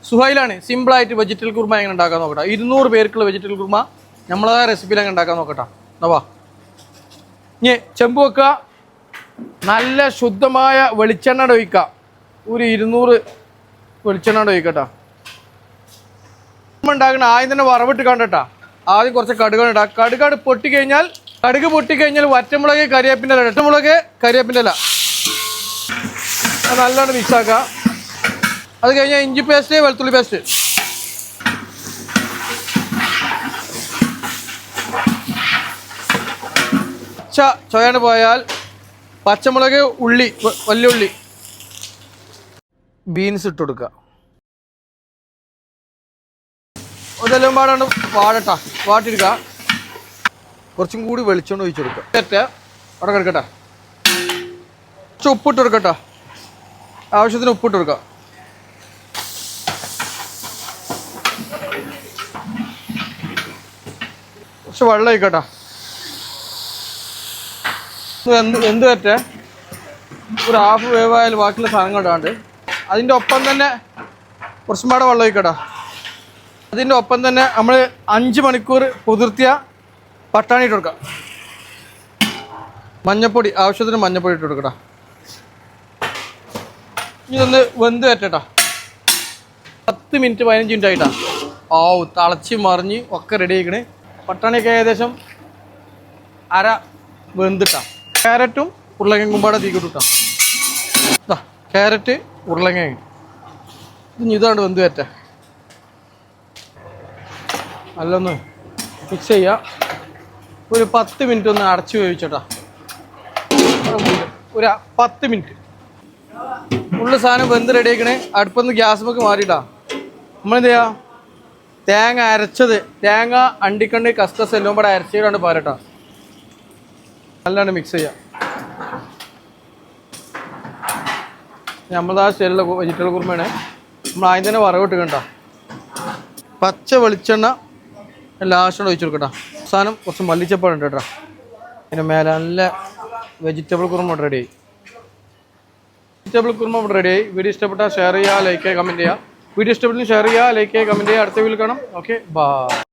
സുഹൈലാണ് സിമ്പിളായിട്ട് വെജിറ്റബിൾ കുർമ എങ്ങനെ ഉണ്ടാക്കാൻ നോക്കട്ടെ. 200 പേർക്കുള്ള വെജിറ്റബിൾ കുർമ നമ്മളതായ റെസിപ്പിയിൽ എങ്ങനെ ഉണ്ടാക്കാൻ നോക്കട്ടെ. എന്നാ ഇനി ചെമ്പ് വെക്കുക, നല്ല ശുദ്ധമായ വെളിച്ചെണ്ണ ഒഴിക്കുക. ഒരു 200 വെളിച്ചെണ്ണ ഒഴിക്കട്ടോ. ഉണ്ടാക്കുന്ന ആദ്യം തന്നെ വറവിട്ട് കണ്ടട്ടാ. ആദ്യം കുറച്ച് കടുകാണ് ഇടാം. കടുക് പൊട്ടിക്കഴിഞ്ഞാൽ വറ്റമുളക് കരിവേപ്പിൻ്റെ ഇല അത് നല്ലോണം മിക്സാക്കുക. അത് കഴിഞ്ഞാൽ ഇഞ്ചി പേസ്റ്റ്, വെളുത്തുള്ളി പേസ്റ്റ്, ചോയാണ് പോയാൽ പച്ചമുളക്, ഉള്ളി, വലിയുള്ളി, ബീൻസ് ഇട്ട് കൊടുക്കുക. അതെല്ലാം പാടാണ്ട് വാട്ടിയെടുക്കുക. കുറച്ചും കൂടി വെളിച്ചെണ്ണ ഒഴിച്ചു കൊടുക്കുക. അവിടെ കിടക്കട്ടെ. കുറച്ച് ഉപ്പിട്ട് കൊടുക്കട്ടോ. ആവശ്യത്തിന് ഉപ്പിട്ട് കൊടുക്കുക. കുറച്ച് വെള്ളം ഒഴിക്കട്ടോ. എന്ത് പറ്റേ ഒരു ഹാഫ് വേവായാലും ബാക്കിയുള്ള സാധനങ്ങൾ ഇടാണ്ട് അതിൻ്റെ ഒപ്പം തന്നെ കുറച്ചും പാടെ വെള്ളം ഒഴിക്കട്ടോ. അതിൻ്റെ ഒപ്പം തന്നെ നമ്മൾ 5 മണിക്കൂർ കുതിർത്തിയ പട്ടാണി ഇട്ട് കൊടുക്കാം. മഞ്ഞപ്പൊടി, ആവശ്യത്തിന് മഞ്ഞപ്പൊടി ഇട്ട് കൊടുക്കട്ടോ. ഇതൊന്ന് വെന്ത് വരട്ടെട്ടോ. 10 മിനിറ്റ് 15 മിനിറ്റ് ആയിട്ടാ. തിളച്ച് മറിഞ്ഞ് ഒക്കെ റെഡി ആയിക്കണ്. പട്ടാണിയൊക്കെ ഏകദേശം അര വെന്തിട്ടാ. ക്യാരറ്റും ഉരുളക്കിഴങ്ങും കുമ്പാടെ തീക്കിട്ടാ. ക്യാരറ്റ്, ഉരുളക്കിഴങ്ങ് ഇതാണ്ട് വെന്ത് വരട്ടെ. നല്ലൊന്ന് മിക്സ് ചെയ്യുക. ഒരു 10 മിനിറ്റ് ഒന്ന് അടച്ച് വേവിച്ചോട്ടാ. ഒരു 10 മിനിറ്റ് ഉള്ള സാധനം വെന്ത് റെഡി ആക്കണേ. അടുപ്പൊന്ന് ഗ്യാസ്മൊക്കെ മാറിയിട്ടാ. നമ്മളെന്ത് ചെയ്യുക, തേങ്ങ അരച്ചത്, തേങ്ങ അണ്ടിക്കണ്ട് കസ്കസ് എല്ലാം കൂടെ അരച്ചിട്ടാണ് പാരട്ടാ. നല്ലോണം മിക്സ് ചെയ്യുക. നമ്മളതാ സ്റ്റൈലുള്ള വെജിറ്റബിൾ കുർമയാണ്. നമ്മൾ ആദ്യം തന്നെ വറവിട്ട് കണ്ട പച്ച വെളിച്ചെണ്ണ ലാസ്റ്റ് ഒഴിച്ചു കൊടുക്കട്ടോ. അവസാനം കുറച്ച് മല്ലിച്ചപ്പാടുണ്ട് കേട്ടോ. അതിൻ്റെ മേലെ നല്ല വെജിറ്റബിൾ കുർമ റെഡിയായി. റെഡിയായി. വീഡിയോ ഇഷ്ടപ്പെട്ടാൽ ഷെയർ ചെയ്യുക, ലൈക്ക് ചെയ്യുക, കമൻറ്റ് ചെയ്യുക. വീഡിയോ ഇഷ്ടപ്പെട്ടെങ്കിൽ ഷെയർ ചെയ്യുക, ലൈക്ക് ചെയ്യുക, കമൻറ്റ് ചെയ്യുക. അടുത്ത വീഡിയോയിൽ കാണാം. Okay, by.